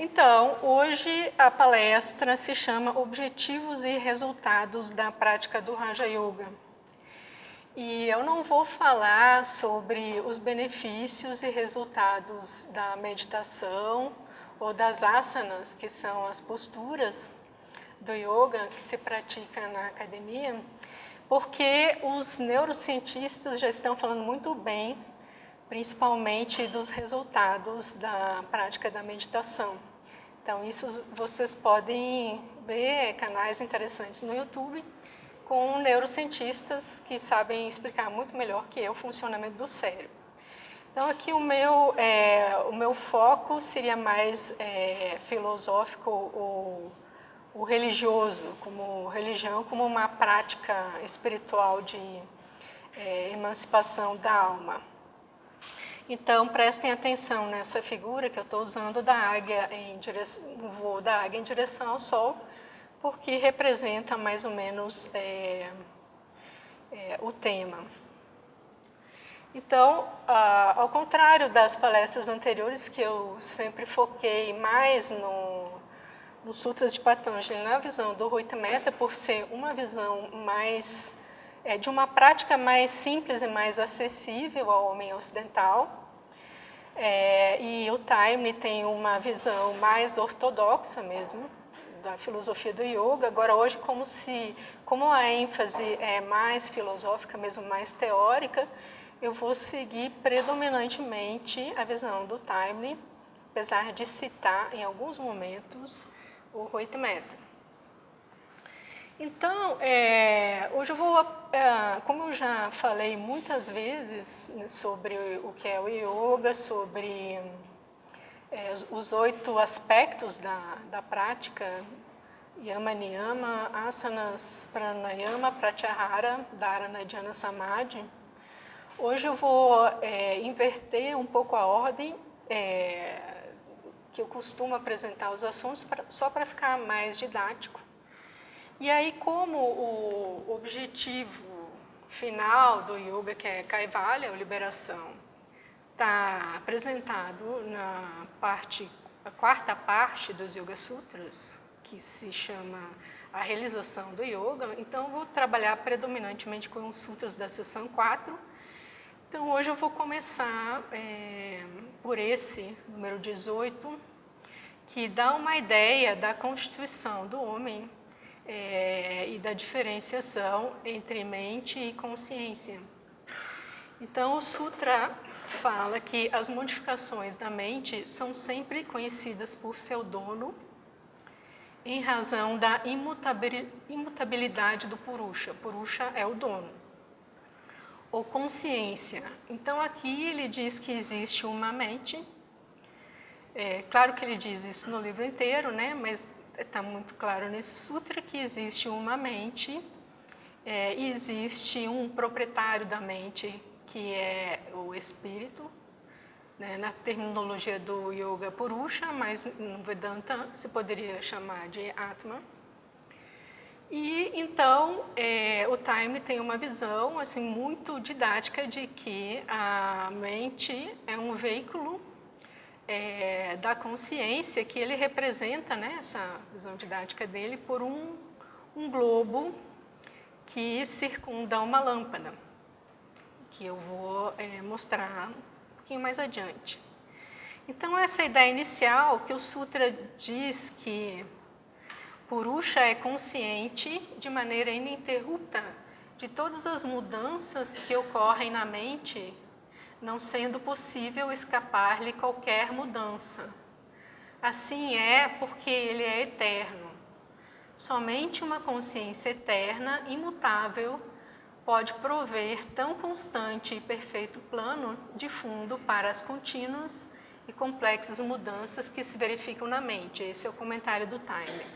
Então, hoje a palestra se chama Objetivos e Resultados da Prática do Raja Yoga. E eu não vou falar sobre os benefícios e resultados da meditação ou das asanas, que são as posturas do yoga que se pratica na academia, porque os neurocientistas já estão falando muito bem, principalmente dos resultados da prática da meditação. Então, isso vocês podem ver canais interessantes no YouTube com neurocientistas que sabem explicar muito melhor que eu o funcionamento do cérebro. Então, aqui o meu foco seria mais filosófico ou religioso, como religião, como uma prática espiritual de emancipação da alma. Então, prestem atenção nessa figura que eu estou usando da águia o voo da águia em direção ao Sol, porque representa mais ou menos o tema. Então, ao contrário das palestras anteriores, que eu sempre foquei mais no Sutras de Patanjali, na visão do Ruitametta, por ser uma visão mais de uma prática mais simples e mais acessível ao homem ocidental. E o Taimni tem uma visão mais ortodoxa mesmo, da filosofia do yoga. Agora, hoje, como a ênfase é mais filosófica, mesmo mais teórica, eu vou seguir predominantemente a visão do Taimni, apesar de citar em alguns momentos o Ruitametta. Então, hoje eu vou, como eu já falei muitas vezes sobre o que é o yoga, sobre os 8 aspectos da prática, Yama, Niyama, Asanas, Pranayama, Pratyahara, Dharana, Dhyana, Samadhi. Hoje eu vou inverter um pouco a ordem que eu costumo apresentar os assuntos, só para ficar mais didático. E aí, como o objetivo final do yoga, que é Kaivalya, a liberação, está apresentado na a quarta parte dos Yoga Sutras, que se chama a realização do yoga, então eu vou trabalhar predominantemente com os sutras da seção 4. Então, hoje eu vou começar por esse, número 18, que dá uma ideia da constituição do homem e da diferenciação entre mente e consciência. Então, o Sutra fala que as modificações da mente são sempre conhecidas por seu dono em razão da imutabilidade do Purusha. Purusha é o dono. Ou consciência. Então, aqui ele diz que existe uma mente. Claro que ele diz isso no livro inteiro, né? Mas está muito claro nesse sutra que existe uma mente e existe um proprietário da mente, que é o espírito, né? Na terminologia do Yoga Purusha, mas no Vedanta se poderia chamar de Atma. E então o Taimni tem uma visão assim muito didática de que a mente é um veículo da consciência, que ele representa, né, essa visão didática dele, por um globo que circunda uma lâmpada, que eu vou mostrar um pouquinho mais adiante. Então, essa ideia inicial, que o Sutra diz que Purusha é consciente de maneira ininterrupta de todas as mudanças que ocorrem na mente, não sendo possível escapar-lhe qualquer mudança. Assim é porque ele é eterno. Somente uma consciência eterna, imutável, pode prover tão constante e perfeito plano de fundo para as contínuas e complexas mudanças que se verificam na mente. Esse é o comentário do Taimni.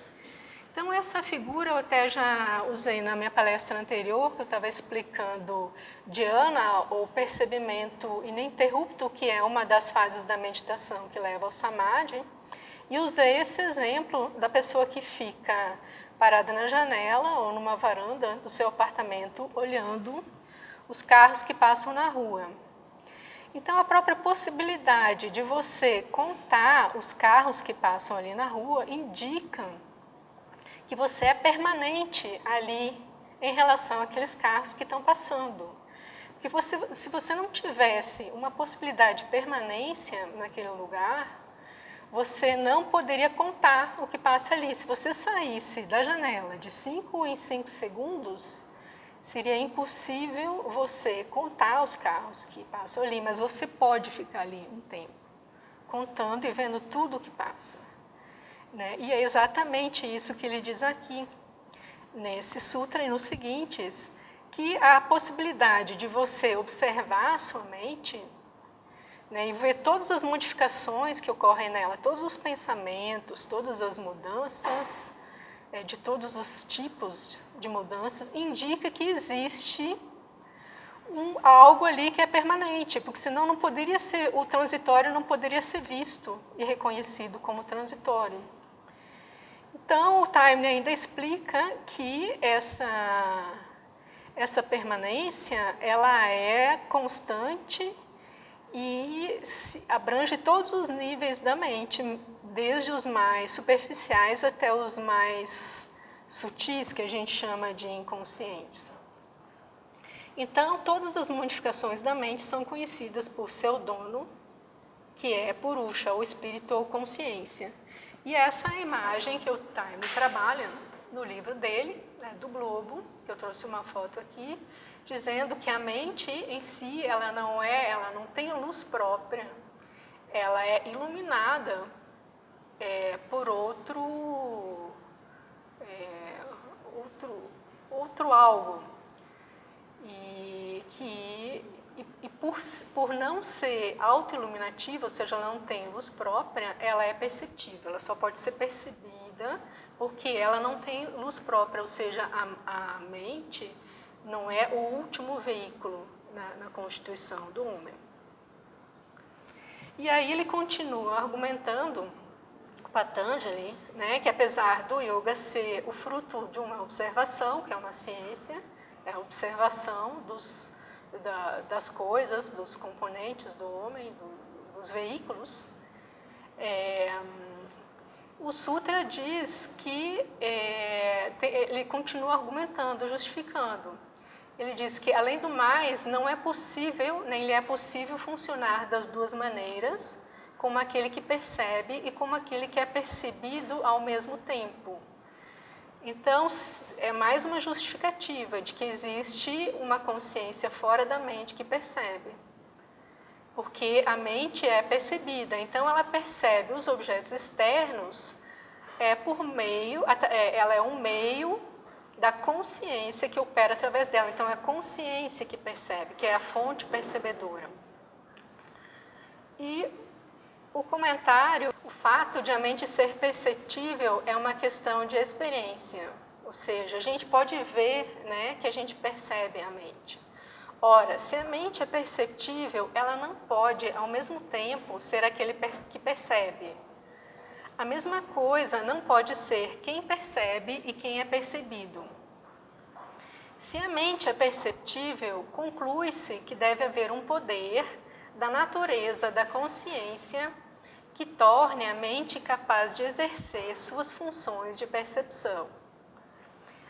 Então, essa figura eu até já usei na minha palestra anterior, que eu estava explicando dhyana, ou percebimento ininterrupto, que é uma das fases da meditação que leva ao samadhi, e usei esse exemplo da pessoa que fica parada na janela ou numa varanda do seu apartamento, olhando os carros que passam na rua. Então, a própria possibilidade de você contar os carros que passam ali na rua indica que você é permanente ali em relação àqueles carros que estão passando. Porque se você não tivesse uma possibilidade de permanência naquele lugar, você não poderia contar o que passa ali. Se você saísse da janela de 5 em 5 segundos, seria impossível você contar os carros que passam ali, mas você pode ficar ali um tempo, contando e vendo tudo o que passa. Né? E é exatamente isso que ele diz aqui, nesse sutra e nos seguintes, que a possibilidade de você observar a sua mente, né, e ver todas as modificações que ocorrem nela, todos os pensamentos, todas as mudanças, de todos os tipos de mudanças, indica que existe algo ali que é permanente, porque senão não poderia ser, o transitório não poderia ser visto e reconhecido como transitório. Então, o Taimni ainda explica que essa permanência ela é constante e abrange todos os níveis da mente, desde os mais superficiais até os mais sutis, que a gente chama de inconscientes. Então, todas as modificações da mente são conhecidas por seu dono, que é Purusha, ou espírito ou consciência. E essa é a imagem que o Taimni trabalha no livro dele, né, do globo, que eu trouxe uma foto aqui, dizendo que a mente em si, ela não tem luz própria, ela é iluminada por outro algo. E por não ser autoiluminativa, ou seja, ela não tem luz própria, ela é perceptível, ela só pode ser percebida porque ela não tem luz própria, ou seja, a mente não é o último veículo na constituição do homem. E aí ele continua argumentando, Patanjali, né, que apesar do yoga ser o fruto de uma observação, que é uma ciência, é a observação das coisas, dos componentes do homem, dos veículos, o Sutra diz que ele continua argumentando, justificando. Ele diz que, além do mais, não é possível, nem lhe é possível funcionar das duas maneiras, como aquele que percebe e como aquele que é percebido ao mesmo tempo. Então, é mais uma justificativa de que existe uma consciência fora da mente que percebe. Porque a mente é percebida, então ela percebe os objetos externos ela é um meio da consciência que opera através dela. Então, é a consciência que percebe, que é a fonte percebedora. E o comentário, o fato de a mente ser perceptível é uma questão de experiência. Ou seja, a gente pode ver, né, que a gente percebe a mente. Ora, se a mente é perceptível, ela não pode, ao mesmo tempo, ser aquele que percebe. A mesma coisa não pode ser quem percebe e quem é percebido. Se a mente é perceptível, conclui-se que deve haver um poder da natureza da consciência que torne a mente capaz de exercer suas funções de percepção.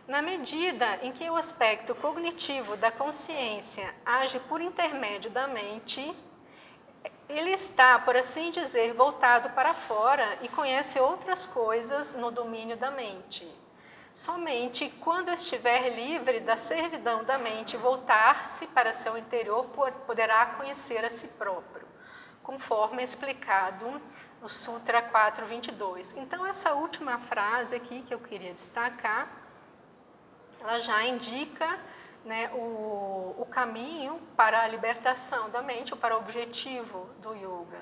Na medida em que o aspecto cognitivo da consciência age por intermédio da mente, ele está, por assim dizer, voltado para fora e conhece outras coisas no domínio da mente. Somente quando estiver livre da servidão da mente voltar-se para seu interior, poderá conhecer a si próprio, conforme explicado no Sutra 4.22. Então, essa última frase aqui que eu queria destacar, ela já indica, né, o caminho para a libertação da mente, ou para o objetivo do yoga.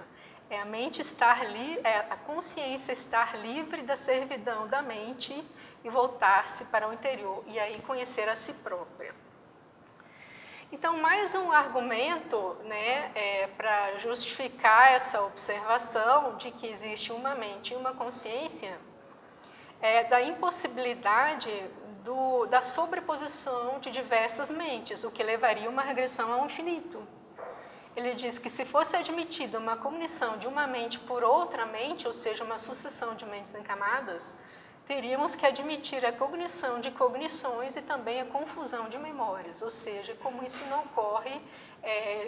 É a mente a consciência estar livre da servidão da mente e voltar-se para o interior, e aí conhecer a si própria. Então, mais um argumento, né, para justificar essa observação de que existe uma mente e uma consciência, da impossibilidade da sobreposição de diversas mentes, o que levaria a uma regressão ao infinito. ele diz que se fosse admitida uma cognição de uma mente por outra mente, ou seja, uma sucessão de mentes em camadas, teríamos que admitir a cognição de cognições e também a confusão de memórias, ou seja, como isso não ocorre,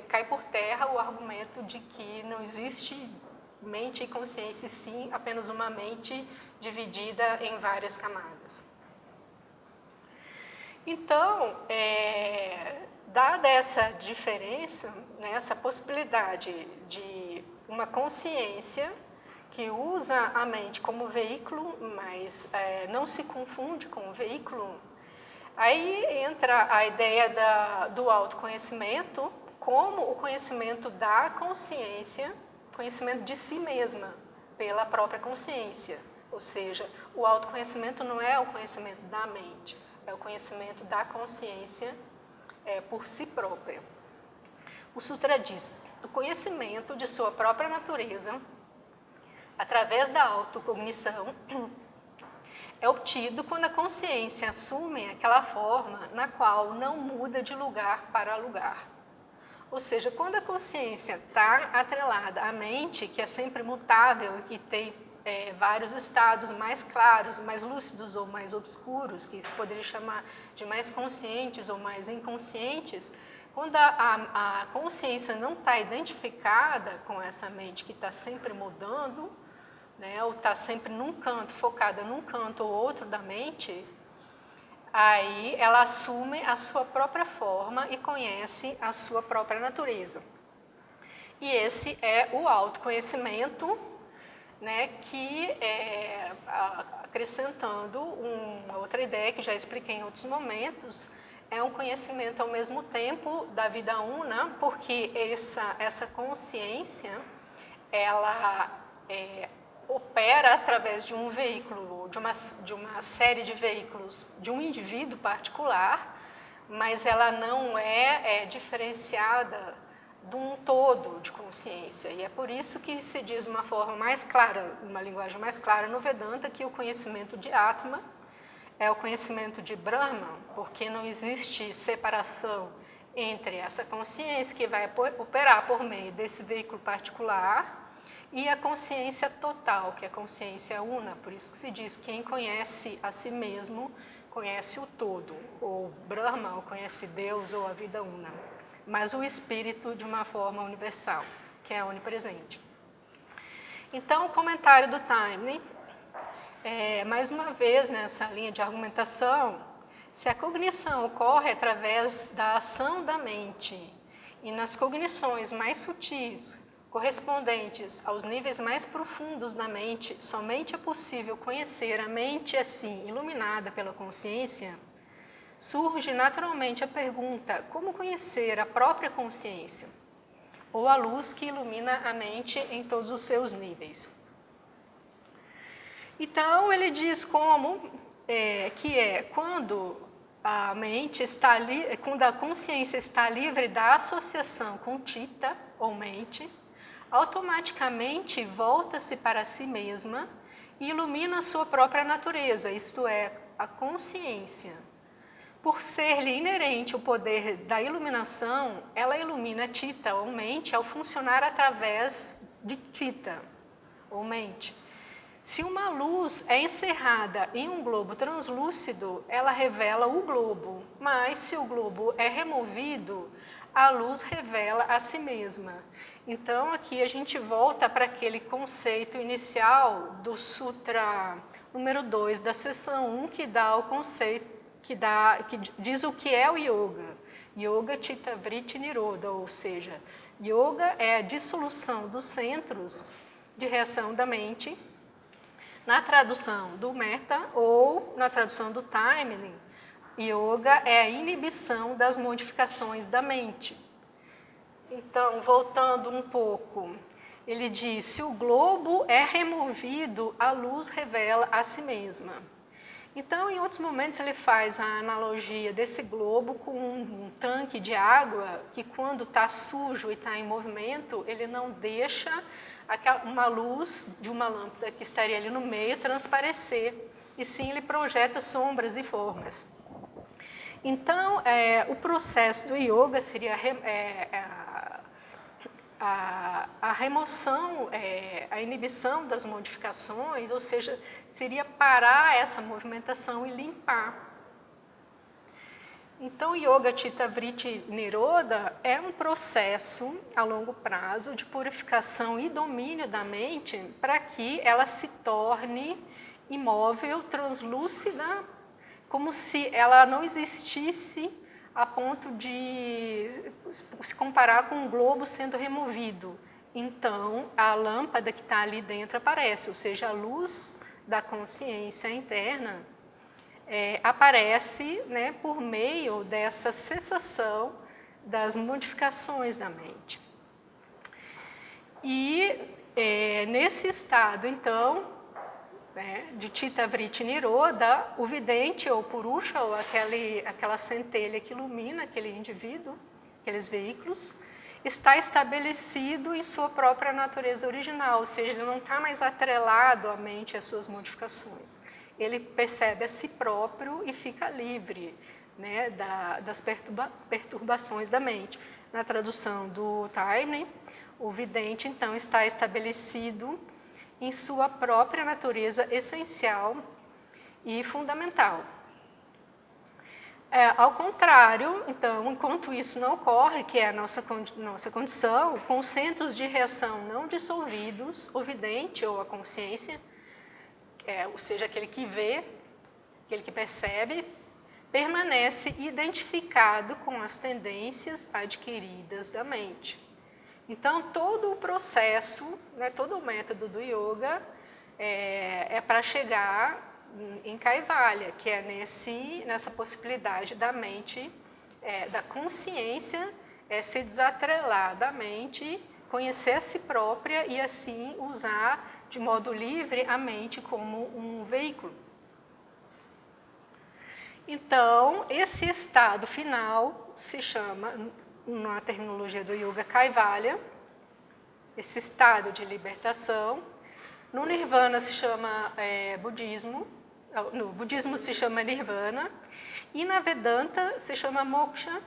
cai por terra o argumento de que não existe mente e consciência, e sim apenas uma mente dividida em várias camadas. Então, dada essa diferença, né, essa possibilidade de uma consciência que usa a mente como veículo, mas não se confunde com o veículo, aí entra a ideia do autoconhecimento como o conhecimento da consciência, conhecimento de si mesma pela própria consciência. Ou seja, o autoconhecimento não é o conhecimento da mente, é o conhecimento da consciência por si própria. O Sutra diz: o conhecimento de sua própria natureza, através da autocognição, é obtido quando a consciência assume aquela forma na qual não muda de lugar para lugar. Ou seja, quando a consciência está atrelada à mente, que é sempre mutável e que tem vários estados mais claros, mais lúcidos ou mais obscuros, que se poderia chamar de mais conscientes ou mais inconscientes, quando a consciência não está identificada com essa mente que está sempre mudando, né, ou está sempre num canto, focada num canto ou outro da mente, aí ela assume a sua própria forma e conhece a sua própria natureza. E esse é o autoconhecimento, né, que acrescentando uma outra ideia que já expliquei em outros momentos, é um conhecimento ao mesmo tempo da vida una, porque essa consciência, ela opera através de um veículo, de uma série de veículos de um indivíduo particular, mas ela não é diferenciada de um todo de consciência. E é por isso que se diz de uma forma mais clara, uma linguagem mais clara no Vedanta, que o conhecimento de Atma é o conhecimento de Brahman, porque não existe separação entre essa consciência que vai operar por meio desse veículo particular e a consciência total, que é a consciência una. Por isso que se diz: quem conhece a si mesmo, conhece o todo, ou Brahma, ou conhece Deus, ou a vida una. Mas o espírito de uma forma universal, que é onipresente. Então, o comentário do Taimni, mais uma vez nessa linha de argumentação, se a cognição ocorre através da ação da mente e nas cognições mais sutis, correspondentes aos níveis mais profundos da mente, somente é possível conhecer a mente assim, iluminada pela consciência, surge naturalmente a pergunta: como conhecer a própria consciência? Ou a luz que ilumina a mente em todos os seus níveis. Então, ele diz como quando a mente está quando a consciência está livre da associação com Chitta, ou mente, automaticamente volta-se para si mesma e ilumina a sua própria natureza, isto é, a consciência. Por ser-lhe inerente o poder da iluminação, ela ilumina Chitta, ou mente, ao funcionar através de Chitta, ou mente. Se uma luz é encerrada em um globo translúcido, ela revela o globo, mas se o globo é removido, a luz revela a si mesma. Então, aqui a gente volta para aquele conceito inicial do Sutra número 2 da seção 1, que dá o conceito, que diz o que é o Yoga. Yoga Chitta Vritti Nirodha, ou seja, Yoga é a dissolução dos centros de reação da mente. Na tradução do Mehta ou na tradução do Taimni, Yoga é a inibição das modificações da mente. Então, voltando um pouco, ele diz: se o globo é removido, a luz revela a si mesma. Então, em outros momentos, ele faz a analogia desse globo com um tanque de água que, quando está sujo e está em movimento, ele não deixa uma luz de uma lâmpada que estaria ali no meio transparecer, e sim ele projeta sombras e formas. Então, o processo do yoga seria a remoção, a inibição das modificações, ou seja, seria parar essa movimentação e limpar. Então, Yoga Chitta Vritti Nirodha é um processo a longo prazo de purificação e domínio da mente para que ela se torne imóvel, translúcida, como se ela não existisse a ponto de se comparar com um globo sendo removido. Então, a lâmpada que está ali dentro aparece, ou seja, a luz da consciência interna aparece, né, por meio dessa cessação das modificações da mente. E nesse estado, então, né, de Chitta Vritti Nirodha, o vidente ou purusha, ou aquela centelha que ilumina aquele indivíduo, aqueles veículos, está estabelecido em sua própria natureza original, ou seja, ele não está mais atrelado à mente e às suas modificações. Ele percebe a si próprio e fica livre, né, das perturbações da mente. Na tradução do Taimni, o vidente, então, está estabelecido em sua própria natureza essencial e fundamental. Ao contrário, então, enquanto isso não ocorre, que é a nossa condição, com os centros de reação não dissolvidos, o vidente ou a consciência, ou seja, aquele que vê, aquele que percebe, permanece identificado com as tendências adquiridas da mente. Então, todo o processo, né, todo o método do yoga é para chegar em Kaivalya, que é nessa possibilidade da mente, da consciência, se desatrelar da mente, conhecer a si própria e assim usar de modo livre a mente como um veículo. Então, esse estado final se chama, na terminologia do yoga, Kaivalya, esse estado de libertação. No Nirvana se chama budismo, no budismo se chama Nirvana, e na Vedanta se chama Moksha,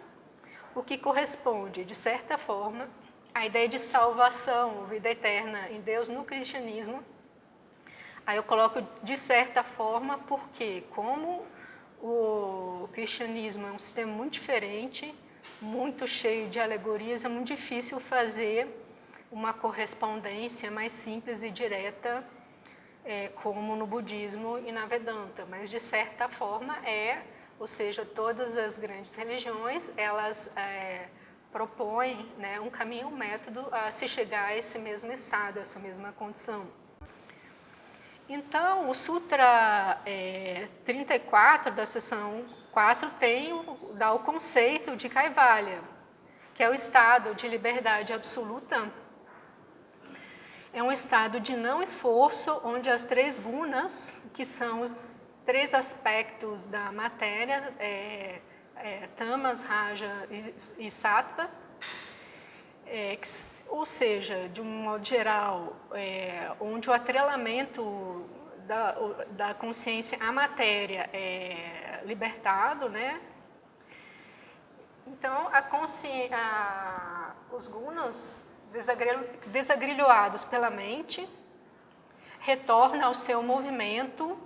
o que corresponde, de certa forma, à ideia de salvação, vida eterna em Deus no cristianismo. Aí eu coloco de certa forma, porque como o cristianismo é um sistema muito diferente, muito cheio de alegorias, é muito difícil fazer uma correspondência mais simples e direta, como no budismo e na Vedanta, mas de certa forma ou seja, todas as grandes religiões, elas propõem, né, um caminho, um método a se chegar a esse mesmo estado, a essa mesma condição. Então, o Sutra 34 da seção 4 dá o conceito de Kaivalya, que é o estado de liberdade absoluta. É um estado de não esforço, onde as 3 gunas, que são os 3 aspectos da matéria, tamas, raja e sattva, ou seja, de um modo geral, onde o atrelamento da consciência à matéria é libertado, né? Então, os gunas, desagrilhoados pela mente, retornam ao seu movimento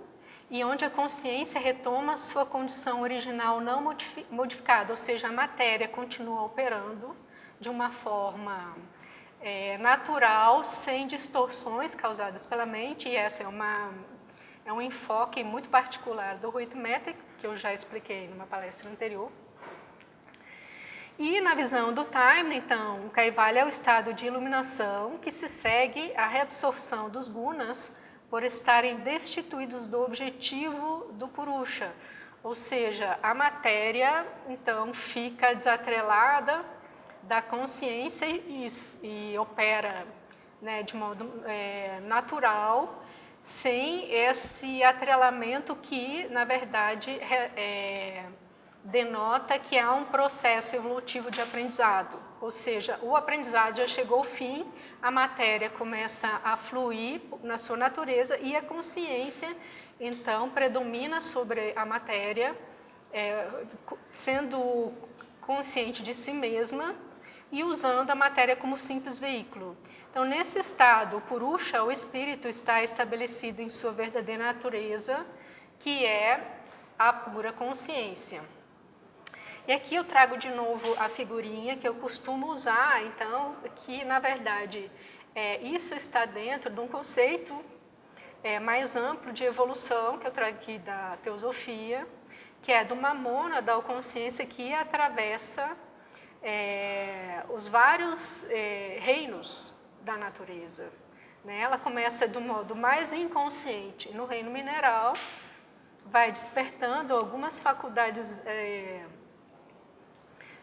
e onde a consciência retoma sua condição original não modificada, ou seja, a matéria continua operando de uma forma natural, sem distorções causadas pela mente, e essa é um enfoque muito particular do Huitmetic, que eu já expliquei numa palestra anterior. E na visão do Taimni, então, o Kaivalya é o estado de iluminação que se segue à reabsorção dos gunas por estarem destituídos do objetivo do Purusha, ou seja, a matéria, então, fica desatrelada da consciência e opera, né, de modo natural, sem esse atrelamento que, na verdade, denota que há um processo evolutivo de aprendizado, ou seja, o aprendizado já chegou ao fim, a matéria começa a fluir na sua natureza e a consciência, então, predomina sobre a matéria, sendo consciente de si mesma, e usando a matéria como simples veículo. Então, nesse estado, o Purusha, o espírito, está estabelecido em sua verdadeira natureza, que é a pura consciência. E aqui eu trago de novo a figurinha que eu costumo usar, então, que na verdade isso está dentro de um conceito mais amplo de evolução, que eu trago aqui da teosofia, que é de uma mônada ou consciência que atravessa os vários reinos da natureza. Né? Ela começa do modo mais inconsciente no reino mineral, vai despertando algumas faculdades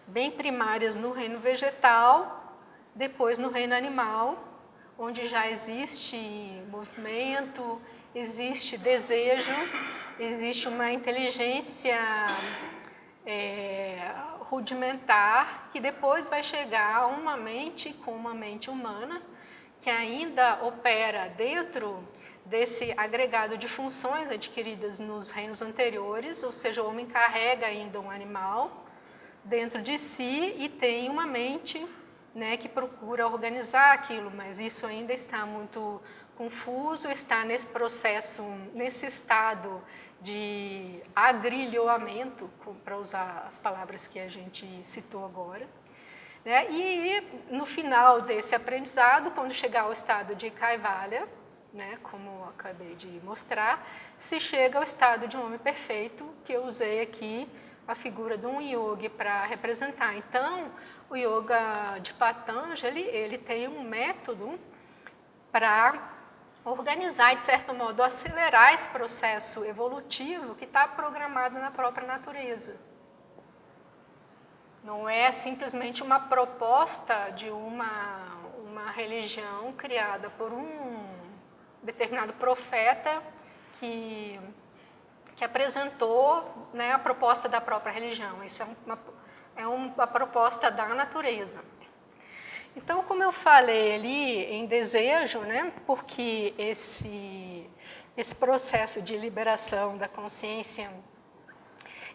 bem primárias no reino vegetal, depois no reino animal, onde já existe movimento, existe desejo, existe uma inteligência rudimentar, que depois vai chegar a uma mente com uma mente humana, que ainda opera dentro desse agregado de funções adquiridas nos reinos anteriores, ou seja, o homem carrega ainda um animal dentro de si e tem uma mente, né, que procura organizar aquilo, mas isso ainda está muito confuso, está nesse processo, nesse estado de agrilhoamento, para usar as palavras que a gente citou agora. Né? E no final desse aprendizado, quando chegar ao estado de Kaivalya, né, como eu acabei de mostrar, se chega ao estado de um homem perfeito, que eu usei aqui a figura de um yogi para representar. Então, o yoga de Patanjali, ele tem um método para organizar e, de certo modo, acelerar esse processo evolutivo que está programado na própria natureza. Não é simplesmente uma proposta de uma religião criada por um determinado profeta que apresentou, né, a proposta da própria religião. Isso é uma proposta da natureza. Então, como eu falei ali em desejo, né, porque esse processo de liberação da consciência,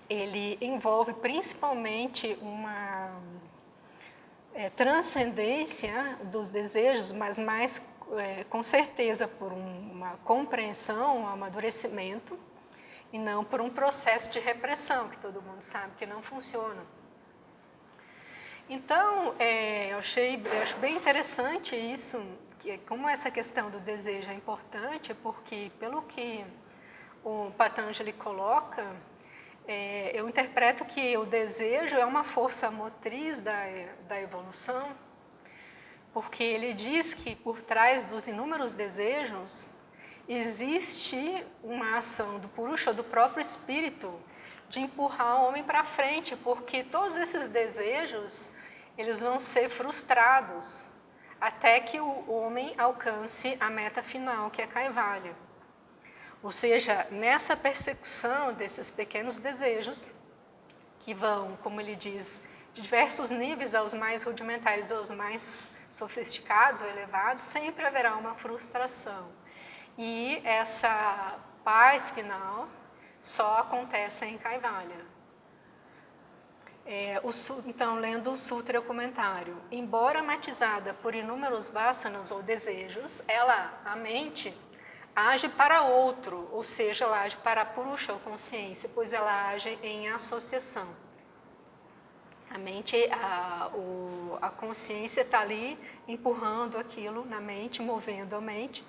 ele envolve principalmente uma transcendência dos desejos, mas mais com certeza por uma compreensão, um amadurecimento, e não por um processo de repressão, que todo mundo sabe que não funciona. Então, eu acho bem interessante isso, que como essa questão do desejo é importante, porque pelo que o Patanjali coloca, eu interpreto que o desejo é uma força motriz da evolução, porque ele diz que por trás dos inúmeros desejos existe uma ação do Purusha, do próprio espírito, de empurrar o homem para frente, porque todos esses desejos, eles vão ser frustrados até que o homem alcance a meta final, que é Kaivalya. Ou seja, nessa persecução desses pequenos desejos, que vão, como ele diz, de diversos níveis, aos mais rudimentares, aos mais sofisticados ou elevados, sempre haverá uma frustração. E essa paz final só acontece em Kaivalya. Então, lendo o Sutra, o comentário. Embora matizada por inúmeros vasanas ou desejos, a mente, age para outro, ou seja, ela age para a Purusha, ou consciência, pois ela age em associação. A mente, a consciência está ali empurrando aquilo na mente, movendo a mente,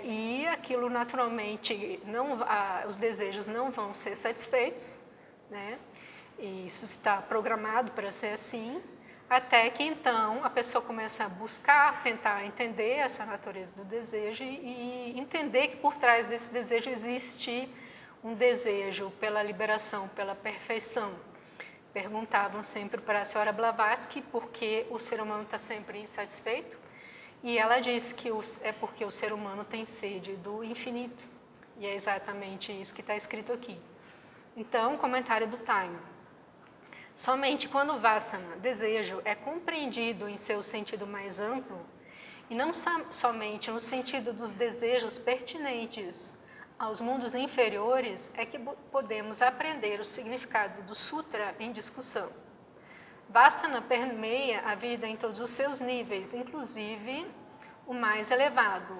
e aquilo naturalmente, os desejos não vão ser satisfeitos, né? E isso está programado para ser assim, até que então a pessoa começa a buscar, tentar entender essa natureza do desejo e entender que por trás desse desejo existe um desejo pela liberação, pela perfeição. Perguntavam sempre para a senhora Blavatsky por que o ser humano está sempre insatisfeito, e ela disse que é porque o ser humano tem sede do infinito, e é exatamente isso que está escrito aqui. Então, comentário do Time. Somente quando Vasana, desejo, é compreendido em seu sentido mais amplo, e não somente no sentido dos desejos pertinentes aos mundos inferiores, é que podemos aprender o significado do Sutra em discussão. Vassana permeia a vida em todos os seus níveis, inclusive o mais elevado.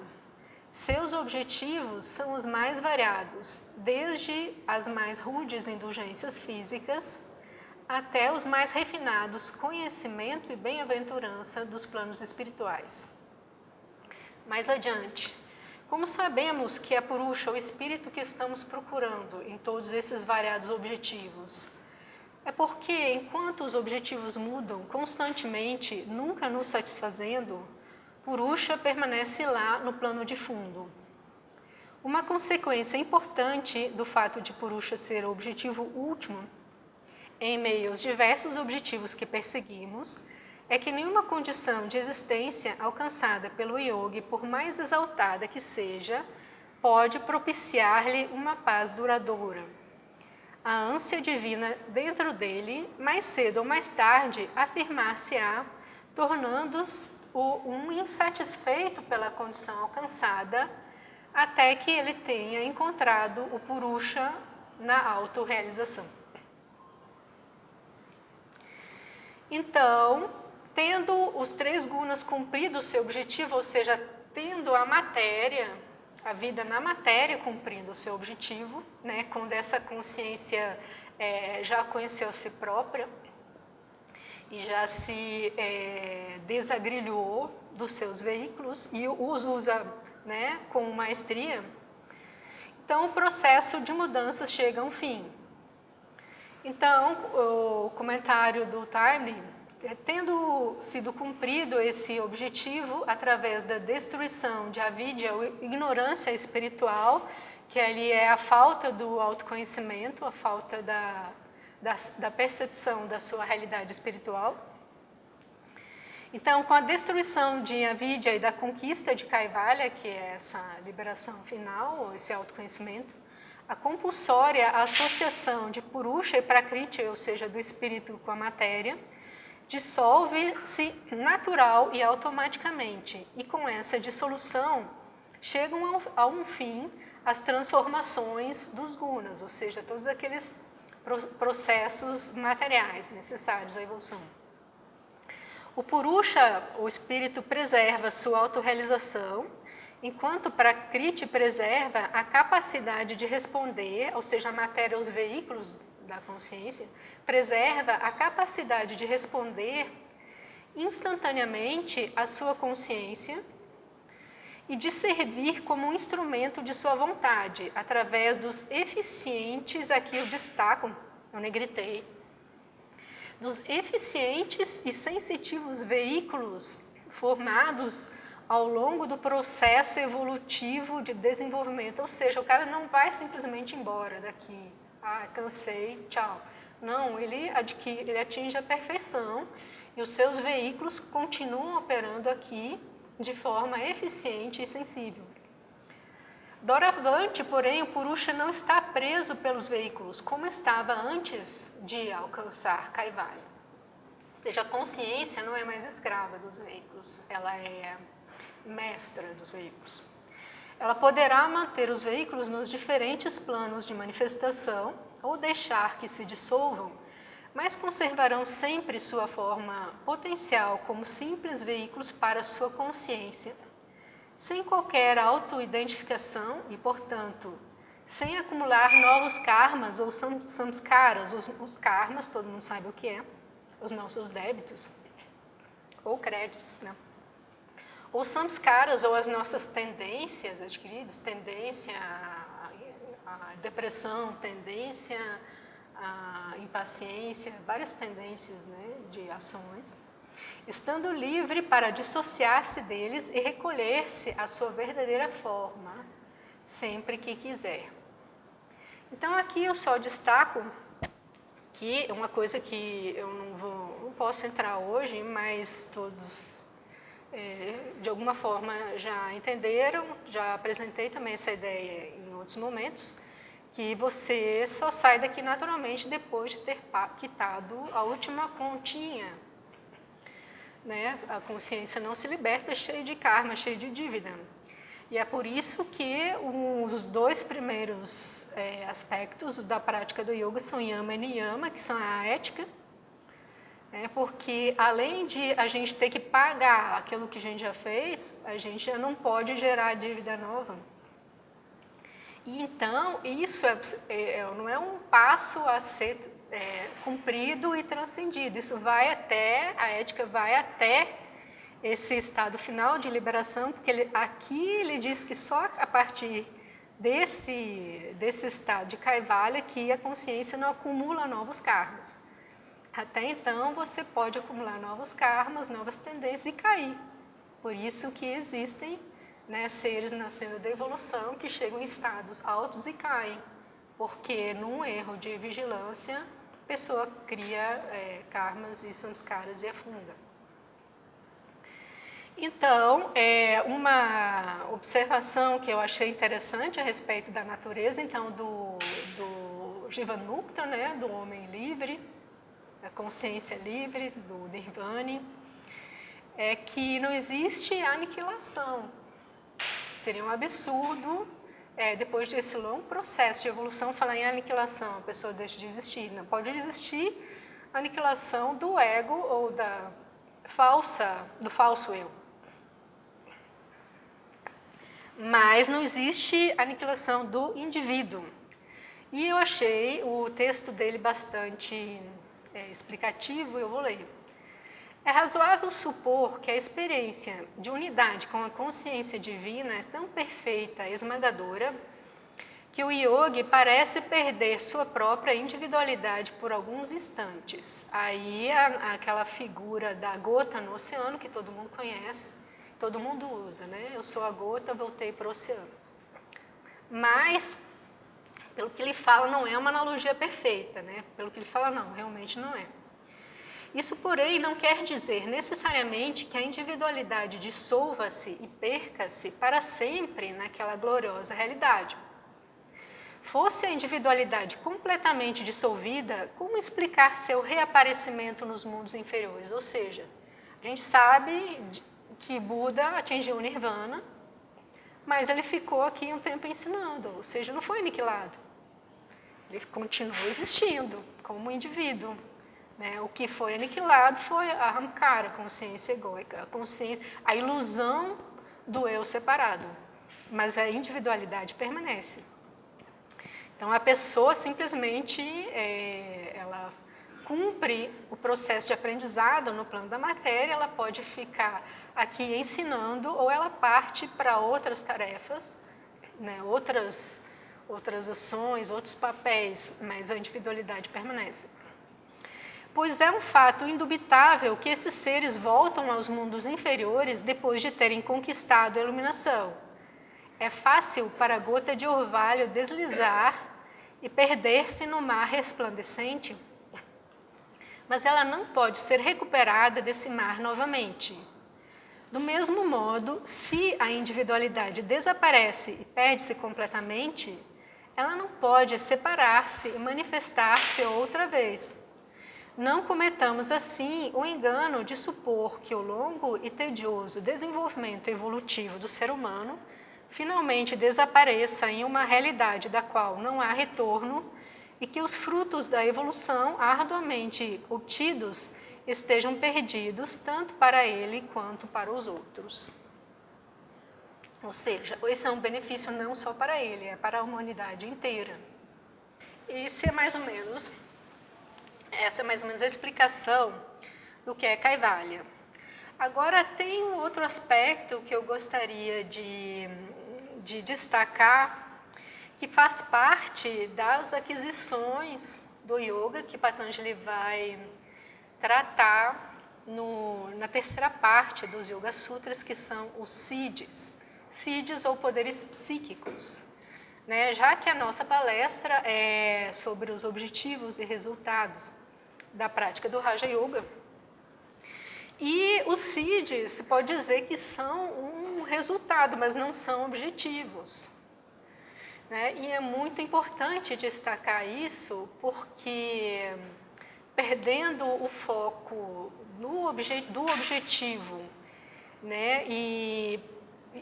Seus objetivos são os mais variados, desde as mais rudes indulgências físicas até os mais refinados conhecimento e bem-aventurança dos planos espirituais. Mais adiante, como sabemos que é Purusha o espírito que estamos procurando em todos esses variados objetivos? É porque, enquanto os objetivos mudam constantemente, nunca nos satisfazendo, Purusha permanece lá no plano de fundo. Uma consequência importante do fato de Purusha ser o objetivo último, em meio aos diversos objetivos que perseguimos, é que nenhuma condição de existência alcançada pelo yogi, por mais exaltada que seja, pode propiciar-lhe uma paz duradoura. A ânsia divina dentro dele, mais cedo ou mais tarde, afirmar-se-á, tornando-se um insatisfeito pela condição alcançada, até que ele tenha encontrado o Purusha na autorrealização. Então, tendo os 3 gunas cumprido o seu objetivo, ou seja, tendo a matéria, a vida na matéria cumprindo o seu objetivo, né, quando essa consciência já conheceu a si própria e já se desagrilhou dos seus veículos e os usa, né, com maestria, então o processo de mudanças chega a um fim. Então, o comentário do Taimni, tendo sido cumprido esse objetivo através da destruição de avidya, ou ignorância espiritual, que ali é a falta do autoconhecimento, a falta da percepção da sua realidade espiritual. Então, com a destruição de avidya e da conquista de Kaivalya, que é essa liberação final, esse autoconhecimento, a compulsória associação de Purusha e Prakriti, ou seja, do espírito com a matéria, dissolve-se natural e automaticamente, e com essa dissolução chegam a um fim as transformações dos gunas, ou seja, todos aqueles processos materiais necessários à evolução. O Purusha, o espírito, preserva sua autorrealização, enquanto Prakriti preserva a capacidade de responder, ou seja, a matéria, os veículos da consciência, preserva a capacidade de responder instantaneamente à sua consciência e de servir como um instrumento de sua vontade, através dos eficientes, aqui eu destaco, eu negritei, dos eficientes e sensitivos veículos formados ao longo do processo evolutivo de desenvolvimento. Ou seja, o cara não vai simplesmente embora daqui, cansei, tchau. Não, ele atinge a perfeição e os seus veículos continuam operando aqui de forma eficiente e sensível. Doravante, porém, o Purusha não está preso pelos veículos, como estava antes de alcançar Kaivalya. Ou seja, a consciência não é mais escrava dos veículos, ela é mestra dos veículos. Ela poderá manter os veículos nos diferentes planos de manifestação ou deixar que se dissolvam, mas conservarão sempre sua forma potencial como simples veículos para sua consciência, sem qualquer auto-identificação e, portanto, sem acumular novos karmas ou samskaras. Os karmas, todo mundo sabe o que é, os nossos débitos ou créditos, né? Os samskaras, ou as nossas tendências adquiridas, tendência à depressão, tendência à impaciência, várias tendências, né, de ações, estando livre para dissociar-se deles e recolher-se à sua verdadeira forma, sempre que quiser. Então, aqui eu só destaco que uma coisa que eu não posso entrar hoje, mas todos de alguma forma já entenderam, já apresentei também essa ideia em outros momentos, que você só sai daqui naturalmente depois de ter quitado a última continha, né? A consciência não se liberta cheia de karma, cheia de dívida. E é por isso que os 2 primeiros aspectos da prática do yoga são yama e niyama, que são a ética, Porque além de a gente ter que pagar aquilo que a gente já fez, a gente já não pode gerar dívida nova. E então, isso não é um passo a ser cumprido e transcendido. Isso vai até, a ética vai até esse estado final de liberação, porque aqui ele diz que só a partir desse estado de Kaivalya que a consciência não acumula novos karmas. Até então, você pode acumular novos karmas, novas tendências e cair. Por isso que existem seres nascendo da evolução que chegam em estados altos e caem, porque num erro de vigilância, a pessoa cria karmas e samskaras e afunda. Então, uma observação que eu achei interessante a respeito da natureza, então, do Jivanmukta, do homem livre, da consciência livre, do Nirvana, é que não existe aniquilação. Seria um absurdo, depois desse longo processo de evolução, falar em aniquilação, a pessoa deixa de existir. Não pode existir aniquilação do ego ou do falso eu. Mas não existe aniquilação do indivíduo. E eu achei o texto dele bastante explicativo, eu vou ler. É razoável supor que a experiência de unidade com a consciência divina é tão perfeita e esmagadora que o yogi parece perder sua própria individualidade por alguns instantes. Aí aquela figura da gota no oceano, que todo mundo conhece, todo mundo usa, Eu sou a gota, voltei para o oceano. Mas, pelo que ele fala, não é uma analogia perfeita, Pelo que ele fala, não, realmente não é. Isso, porém, não quer dizer necessariamente que a individualidade dissolva-se e perca-se para sempre naquela gloriosa realidade. Fosse a individualidade completamente dissolvida, como explicar seu reaparecimento nos mundos inferiores? Ou seja, a gente sabe que Buda atingiu o Nirvana, mas ele ficou aqui um tempo ensinando, ou seja, não foi aniquilado. Ele continuou existindo como indivíduo. O que foi aniquilado foi a Ahamkara, a consciência egóica, a ilusão do eu separado, mas a individualidade permanece. Então, a pessoa simplesmente ela cumpre o processo de aprendizado no plano da matéria, ela pode ficar aqui ensinando ou ela parte para outras tarefas, outras ações, outros papéis, mas a individualidade permanece. Pois é um fato indubitável que esses seres voltam aos mundos inferiores depois de terem conquistado a iluminação. É fácil para a gota de orvalho deslizar e perder-se no mar resplandecente, mas ela não pode ser recuperada desse mar novamente. Do mesmo modo, se a individualidade desaparece e perde-se completamente, ela não pode separar-se e manifestar-se outra vez. Não cometamos, assim, o engano de supor que o longo e tedioso desenvolvimento evolutivo do ser humano finalmente desapareça em uma realidade da qual não há retorno e que os frutos da evolução arduamente obtidos estejam perdidos tanto para ele quanto para os outros. Ou seja, esse é um benefício não só para ele, é para a humanidade inteira. Essa é mais ou menos a explicação do que é Kaivalya. Agora, tem um outro aspecto que eu gostaria de destacar, que faz parte das aquisições do yoga, que Patanjali vai tratar na terceira parte dos Yoga Sutras, que são os siddhis. Siddhis ou poderes psíquicos. Já que a nossa palestra é sobre os objetivos e resultados da prática do Raja Yoga, e os siddhis pode dizer que são um resultado, mas não são objetivos. E é muito importante destacar isso, porque perdendo o foco do objetivo,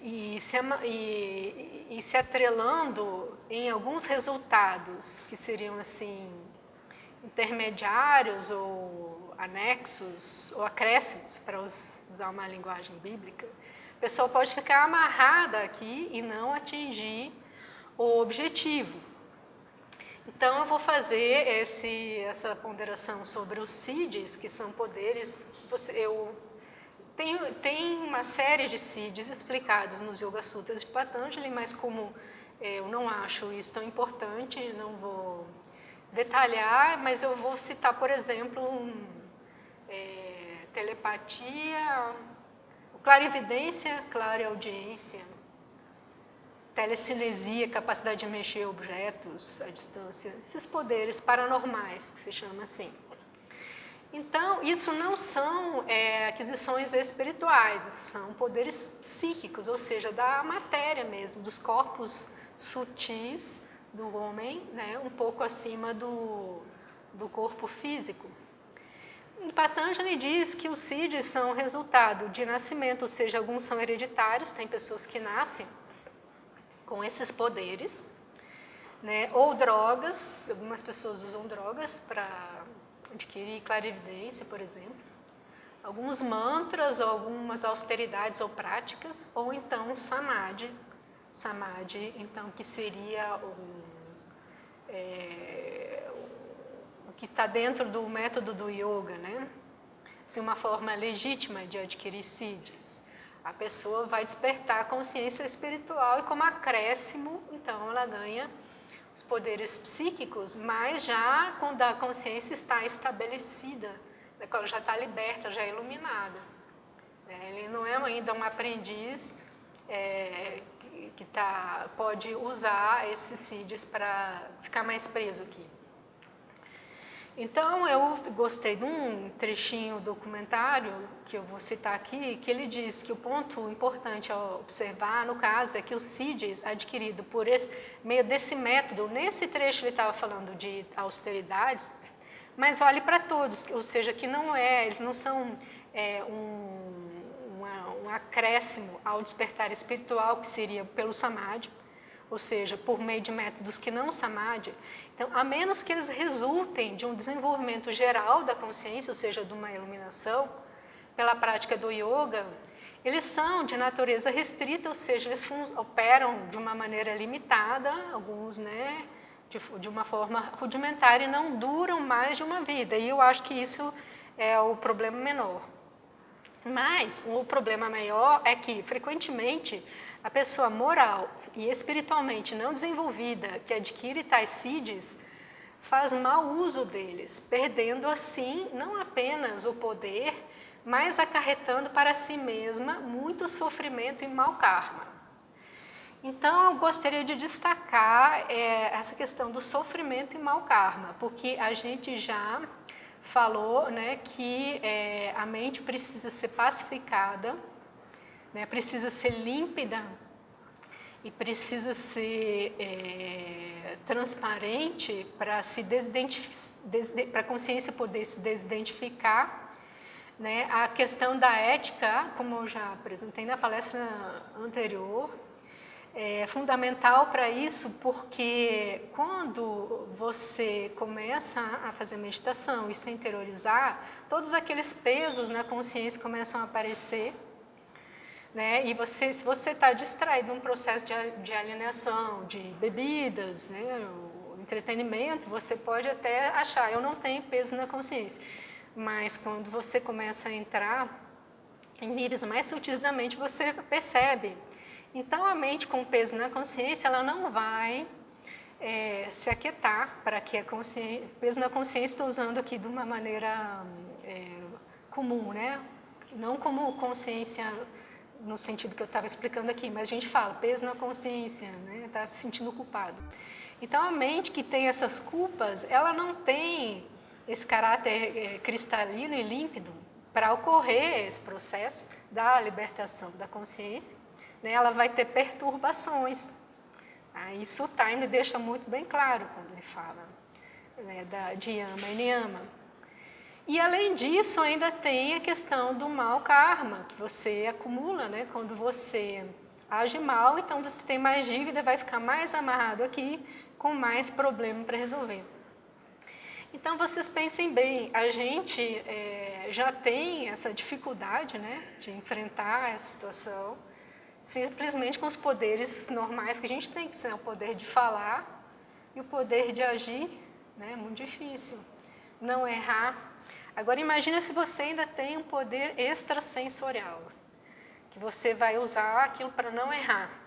e se atrelando em alguns resultados que seriam assim intermediários ou anexos ou acréscimos, para usar uma linguagem bíblica, a pessoa pode ficar amarrada aqui e não atingir o objetivo. Então, eu vou fazer essa ponderação sobre os siddhis, que são poderes. Tem uma série de siddhis explicados nos Yoga Sutras de Patanjali, mas como eu não acho isso tão importante, não vou detalhar, mas eu vou citar, por exemplo, telepatia, clarividência, clareaudiência, telecinesia, capacidade de mexer objetos à distância, esses poderes paranormais, que se chama assim. Então, isso não são aquisições espirituais, são poderes psíquicos, ou seja, da matéria mesmo, dos corpos sutis do homem, né, um pouco acima do corpo físico. Patanjali diz que os siddhis são resultado de nascimento, ou seja, alguns são hereditários, tem pessoas que nascem com esses poderes, né? Ou drogas, algumas pessoas usam drogas para adquirir clarividência, por exemplo, alguns mantras, ou algumas austeridades ou práticas, ou então samadhi, então, que seria o que está dentro do método do yoga, né? Assim, uma forma legítima de adquirir siddhis. A pessoa vai despertar a consciência espiritual e, como acréscimo, então ela ganha os poderes psíquicos, mas já quando a consciência está estabelecida, né, quando ela já está liberta, já é iluminada. Ele não é ainda um aprendiz que pode usar esses siddhis para ficar mais preso aqui. Então, eu gostei de um trechinho documentário, que eu vou citar aqui, que ele diz que o ponto importante a observar, no caso, é que os siddhis adquiridos por meio desse método, nesse trecho ele estava falando de austeridades, mas vale para todos, ou seja, que eles não são um acréscimo ao despertar espiritual, que seria pelo samadhi, ou seja, por meio de métodos que não samadhi. Então, a menos que eles resultem de um desenvolvimento geral da consciência, ou seja, de uma iluminação, pela prática do yoga, eles são de natureza restrita, ou seja, eles operam de uma maneira limitada, alguns, né, de uma forma rudimentar, e não duram mais de uma vida. E eu acho que isso é o problema menor. Mas o problema maior é que, frequentemente, a pessoa moral e espiritualmente não desenvolvida, que adquire tais siddhis, faz mau uso deles, perdendo assim não apenas o poder, mas acarretando para si mesma muito sofrimento e mau karma. Então, eu gostaria de destacar essa questão do sofrimento e mau karma, porque a gente já falou, né, que a mente precisa ser pacificada, né, precisa ser límpida e precisa ser transparente para para a consciência poder se desidentificar, né? A questão da ética, como eu já apresentei na palestra anterior, é fundamental para isso, porque quando você começa a fazer meditação e se interiorizar, todos aqueles pesos na consciência começam a aparecer, né? E se você está distraído num processo de alienação, de bebidas, né? O entretenimento, você pode até achar, eu não tenho peso na consciência. Mas quando você começa a entrar em níveis mais sutis da mente, você percebe. Então, a mente com peso na consciência, ela não vai se aquietar para que a consciência... Peso na consciência, estou usando aqui de uma maneira comum, né? Não como consciência no sentido que eu estava explicando aqui, mas a gente fala peso na consciência, né? Está se sentindo culpado. Então, a mente que tem essas culpas, ela não tem esse caráter cristalino e límpido para ocorrer esse processo da libertação da consciência, né? Ela vai ter perturbações. Isso o Time deixa muito bem claro quando ele fala, né, de Yama e Niyama. E além disso, ainda tem a questão do mau karma, que você acumula, né? Quando você age mal, então você tem mais dívida, vai ficar mais amarrado aqui, com mais problema para resolver. Então, vocês pensem bem, a gente já tem essa dificuldade, né, de enfrentar essa situação, simplesmente com os poderes normais que a gente tem, que são o poder de falar e o poder de agir, né, é muito difícil. Não errar. Agora, imagina se você ainda tem um poder extrasensorial, que você vai usar aquilo para não errar.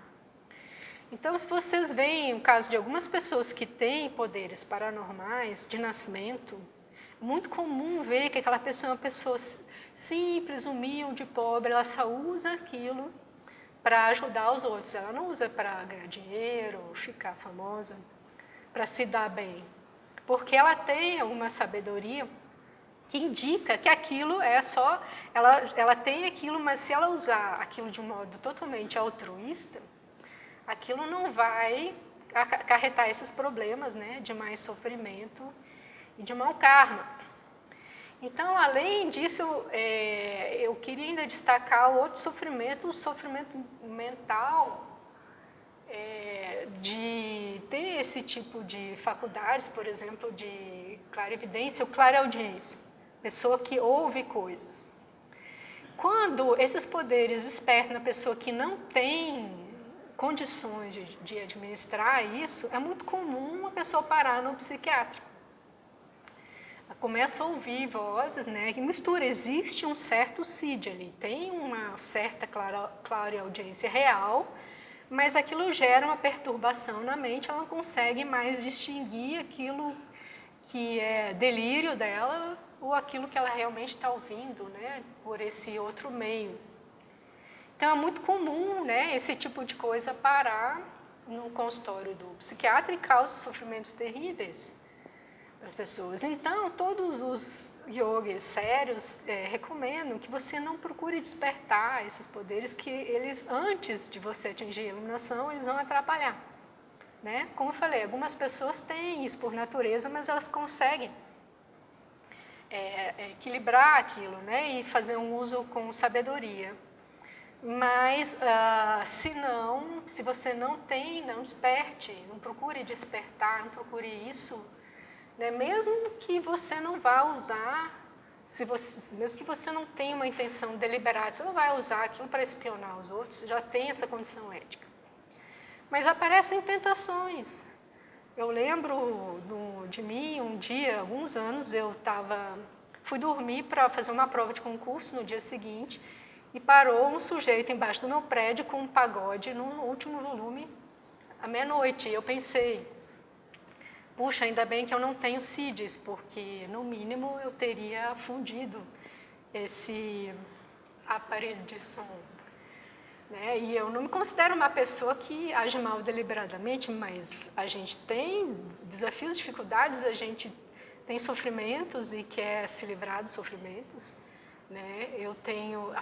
Então, se vocês veem o caso de algumas pessoas que têm poderes paranormais de nascimento, é muito comum ver que aquela pessoa é uma pessoa simples, humilde, pobre, ela só usa aquilo para ajudar os outros. Ela não usa para ganhar dinheiro, ficar famosa, para se dar bem. Porque ela tem alguma sabedoria que indica que aquilo é só... Ela tem aquilo, mas se ela usar aquilo de um modo totalmente altruísta, aquilo não vai acarretar esses problemas, né, de mais sofrimento e de mau karma. Então, além disso, eu queria ainda destacar o outro sofrimento, o sofrimento mental, de ter esse tipo de faculdades, por exemplo, de clarividência ou clareaudiência, pessoa que ouve coisas. Quando esses poderes despertam na pessoa que não tem condições de administrar isso, é muito comum a pessoa parar no psiquiatra. Ela começa a ouvir vozes, né, que mistura, existe um certo CID ali, tem uma certa clareaudiência real, mas aquilo gera uma perturbação na mente, ela não consegue mais distinguir aquilo que é delírio dela ou aquilo que ela realmente está ouvindo, né, por esse outro meio. Então, é muito comum, né, esse tipo de coisa parar no consultório do psiquiatra e causa sofrimentos terríveis para as pessoas. Então, todos os yogis sérios recomendam que você não procure despertar esses poderes, que eles, antes de você atingir a iluminação, eles vão atrapalhar. Né? Como eu falei, algumas pessoas têm isso por natureza, mas elas conseguem equilibrar aquilo, né, e fazer um uso com sabedoria. Mas, se você não tem, não desperte, não procure despertar, não procure isso, né? Mesmo que você não vá usar, mesmo que você não tenha uma intenção deliberada, você não vai usar aquilo para espionar os outros, você já tem essa condição ética. Mas aparecem tentações. Eu lembro de mim, um dia, alguns anos, fui dormir para fazer uma prova de concurso no dia seguinte, e parou um sujeito embaixo do meu prédio com um pagode no último volume, à meia-noite. E eu pensei, puxa, ainda bem que eu não tenho CIDs, porque, no mínimo, eu teria fundido esse aparelho de som. Né? E eu não me considero uma pessoa que age mal deliberadamente, mas a gente tem desafios, dificuldades, a gente tem sofrimentos e quer se livrar dos sofrimentos. Né?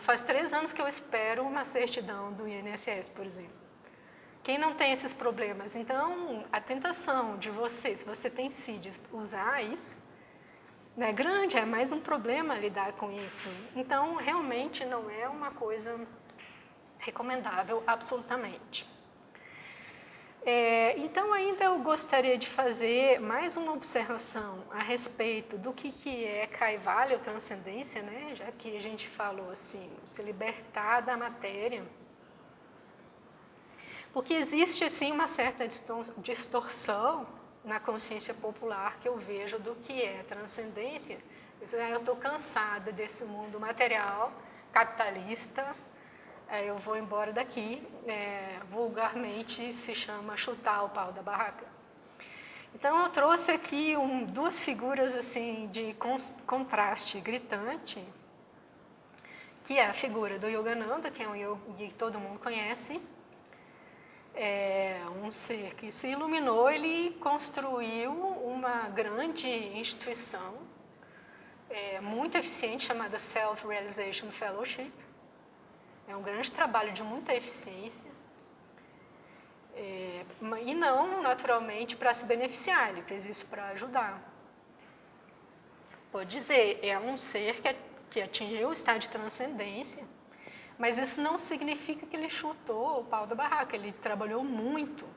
Faz 3 anos que eu espero uma certidão do INSS, por exemplo. Quem não tem esses problemas? Então, a tentação de você, se você tem CIDs, usar isso, né, grande, é mais um problema lidar com isso. Então, realmente não é uma coisa recomendável, absolutamente. Então, ainda eu gostaria de fazer mais uma observação a respeito do que é Kaivalya, ou transcendência, né? Já que a gente falou assim, se libertar da matéria. Porque existe, assim, uma certa distorção na consciência popular que eu vejo do que é transcendência. Eu estou cansada desse mundo material, capitalista, eu vou embora daqui, vulgarmente se chama chutar o pau da barraca. Então, eu trouxe aqui 2 figuras assim, de contraste gritante, que é a figura do Yogananda, que é um yogi que todo mundo conhece, um ser que se iluminou, ele construiu uma grande instituição, muito eficiente, chamada Self-Realization Fellowship. É um grande trabalho de muita eficiência, e não, naturalmente, para se beneficiar, ele fez isso para ajudar. Pode dizer, é um ser que atingiu o estado de transcendência, mas isso não significa que ele chutou o pau da barraca, ele trabalhou muito.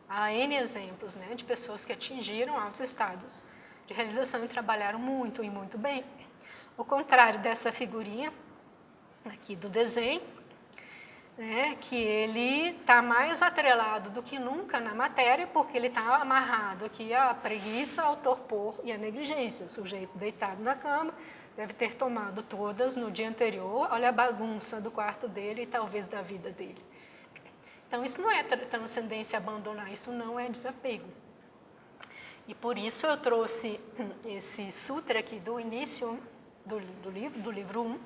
Há N exemplos, né, de pessoas que atingiram altos estados de realização e trabalharam muito e muito bem. Ao contrário dessa figurinha aqui do desenho, né, que ele está mais atrelado do que nunca na matéria, porque ele está amarrado aqui à preguiça, ao torpor e à negligência. O sujeito deitado na cama deve ter tomado todas no dia anterior. Olha a bagunça do quarto dele e talvez da vida dele. Então, isso não é transcendência abandonar, isso não é desapego. E por isso eu trouxe esse sutra aqui do início do livro 1,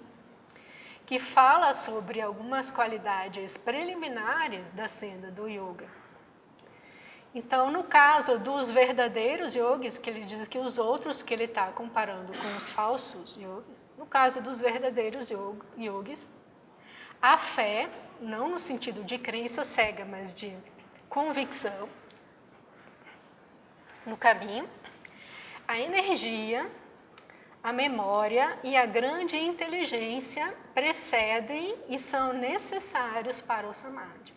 que fala sobre algumas qualidades preliminares da senda do yoga. Então, no caso dos verdadeiros yogis, que ele diz que os outros que ele está comparando com os falsos yogis, no caso dos verdadeiros yogis, a fé, não no sentido de crença cega, mas de convicção no caminho, a energia, a memória e a grande inteligência precedem e são necessários para o samadhi.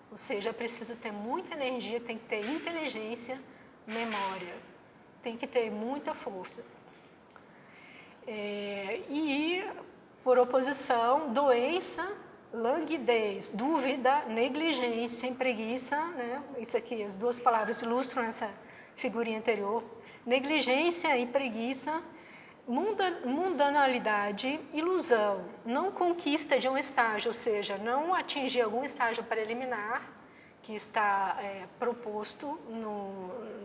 Ou seja, é preciso ter muita energia, tem que ter inteligência, memória, tem que ter muita força. E, por oposição, doença, languidez, dúvida, negligência e preguiça, né? Isso aqui, as duas palavras ilustram essa figurinha anterior. Negligência e preguiça, mundanalidade, ilusão, não conquista de um estágio, ou seja, não atingir algum estágio preliminar que está proposto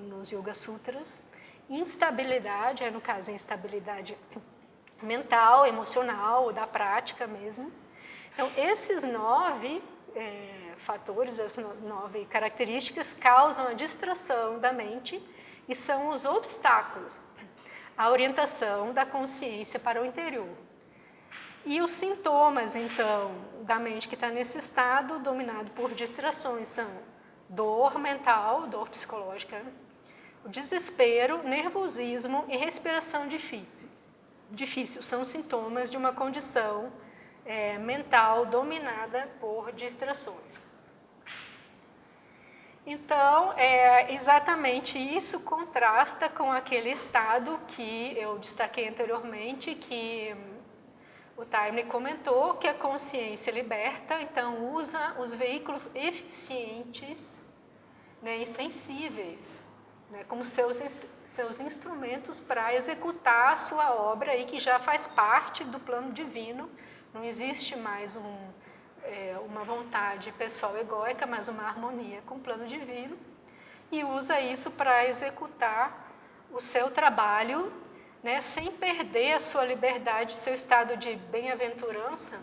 nos Yoga Sutras, instabilidade, no caso, instabilidade mental, emocional, da prática mesmo. Então, esses 9 fatores, as 9 características causam a distração da mente e são os obstáculos à orientação da consciência para o interior. E os sintomas, então, da mente que está nesse estado, dominado por distrações, são dor mental, dor psicológica, o desespero, nervosismo e respiração difícil. São sintomas de uma condição mental dominada por distrações. Então, exatamente isso contrasta com aquele estado que eu destaquei anteriormente, que o Taimni comentou, que a consciência liberta, então usa os veículos eficientes, né, e sensíveis, né, como seus instrumentos para executar a sua obra, aí, que já faz parte do plano divino. Não existe mais uma vontade pessoal egóica, mas uma harmonia com o plano divino, e usa isso para executar o seu trabalho, né, sem perder a sua liberdade, seu estado de bem-aventurança,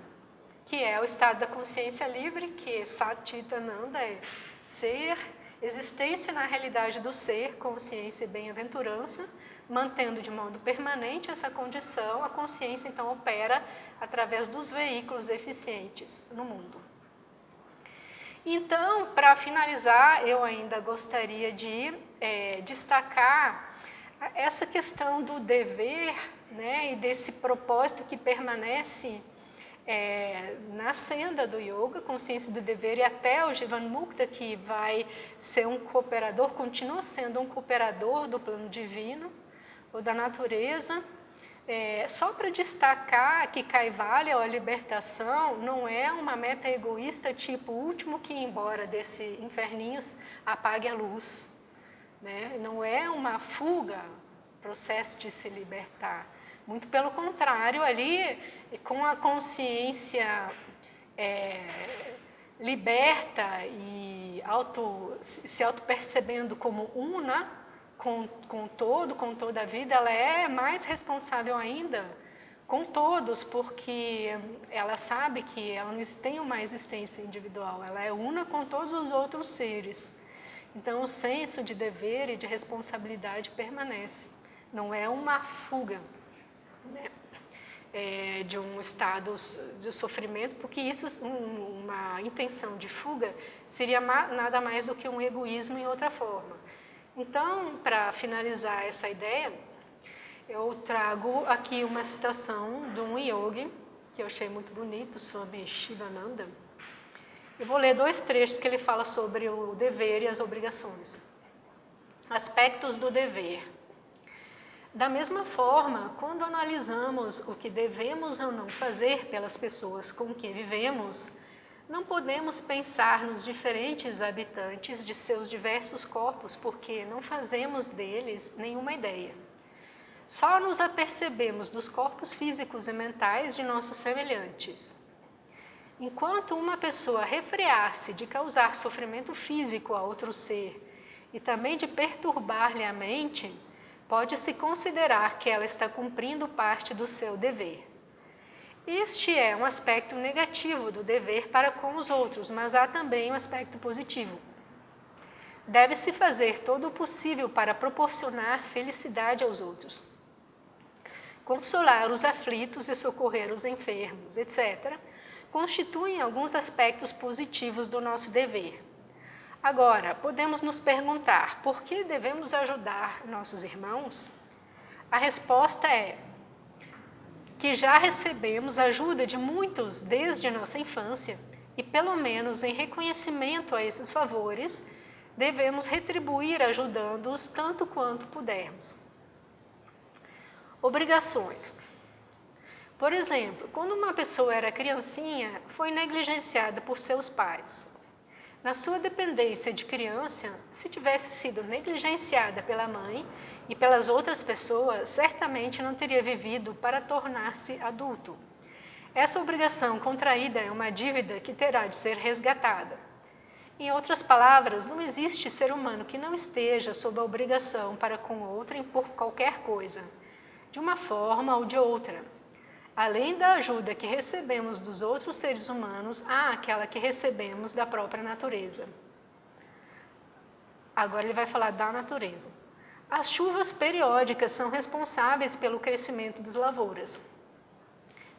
que é o estado da consciência livre, que Sat-Chit-Ananda é ser, existência na realidade do ser, consciência e bem-aventurança, mantendo de modo permanente essa condição. A consciência, então, opera através dos veículos eficientes no mundo. Então, para finalizar, eu ainda gostaria de destacar essa questão do dever, né, e desse propósito que permanece na senda do yoga, consciência do dever, e até o Jivanmukta, que vai ser um cooperador, continua sendo um cooperador do plano divino ou da natureza. Só para destacar que Kaivalya, ou a libertação, não é uma meta egoísta, tipo o último que ir embora desse inferninho apague a luz, né? Não é uma fuga, processo de se libertar. Muito pelo contrário, ali, com a consciência liberta e se auto-percebendo como una, com toda a vida, ela é mais responsável ainda com todos, porque ela sabe que ela não tem uma existência individual, ela é una com todos os outros seres. Então, o senso de dever e de responsabilidade permanece. Não é uma fuga, né, de um estado de sofrimento, porque isso, uma intenção de fuga, seria nada mais do que um egoísmo em outra forma. Então, para finalizar essa ideia, eu trago aqui uma citação de um yogi, que eu achei muito bonito, Swami Shivananda. Eu vou ler 2 trechos que ele fala sobre o dever e as obrigações. Aspectos do dever. Da mesma forma, quando analisamos o que devemos ou não fazer pelas pessoas com que vivemos, não podemos pensar nos diferentes habitantes de seus diversos corpos, porque não fazemos deles nenhuma ideia. Só nos apercebemos dos corpos físicos e mentais de nossos semelhantes. Enquanto uma pessoa refrear-se de causar sofrimento físico a outro ser e também de perturbar-lhe a mente, pode-se considerar que ela está cumprindo parte do seu dever. Este é um aspecto negativo do dever para com os outros, mas há também um aspecto positivo. Deve-se fazer todo o possível para proporcionar felicidade aos outros. Consolar os aflitos e socorrer os enfermos, etc., constituem alguns aspectos positivos do nosso dever. Agora, podemos nos perguntar, por que devemos ajudar nossos irmãos? A resposta é que já recebemos ajuda de muitos desde nossa infância e, pelo menos em reconhecimento a esses favores, devemos retribuir ajudando-os tanto quanto pudermos. Obrigações. Por exemplo, quando uma pessoa era criancinha, foi negligenciada por seus pais. Na sua dependência de criança, se tivesse sido negligenciada pela mãe e pelas outras pessoas, certamente não teria vivido para tornar-se adulto. Essa obrigação contraída é uma dívida que terá de ser resgatada. Em outras palavras, não existe ser humano que não esteja sob a obrigação para com outrem por qualquer coisa, de uma forma ou de outra. Além da ajuda que recebemos dos outros seres humanos, há aquela que recebemos da própria natureza. Agora ele vai falar da natureza. As chuvas periódicas são responsáveis pelo crescimento das lavouras.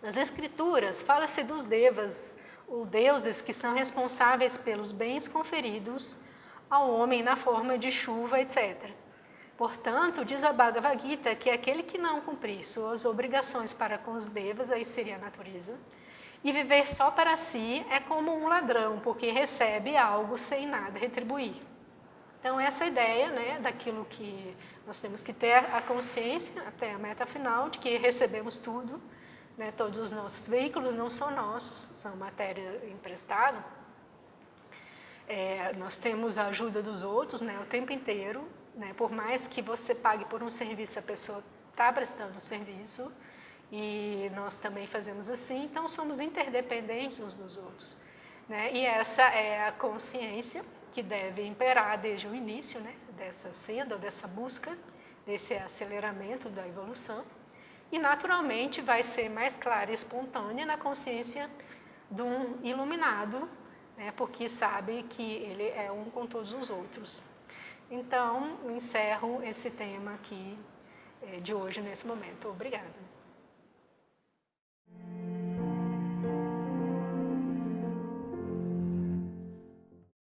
Nas Escrituras, fala-se dos devas, ou deuses que são responsáveis pelos bens conferidos ao homem na forma de chuva, etc. Portanto, diz a Bhagavad Gita que aquele que não cumprir suas obrigações para com os devas, aí seria a natureza, e viver só para si é como um ladrão, porque recebe algo sem nada retribuir. Então, essa ideia, né, daquilo que nós temos que ter a consciência, até a meta final, de que recebemos tudo, né, todos os nossos veículos não são nossos, são matéria emprestada. Nós temos a ajuda dos outros, né, o tempo inteiro. Por mais que você pague por um serviço, a pessoa está prestando um serviço e nós também fazemos assim, então somos interdependentes uns dos outros. E essa é a consciência que deve imperar desde o início, dessa senda, dessa busca, desse aceleramento da evolução, e naturalmente vai ser mais clara e espontânea na consciência de um iluminado, porque sabe que ele é um com todos os outros. Então, encerro esse tema aqui de hoje, nesse momento. Obrigada.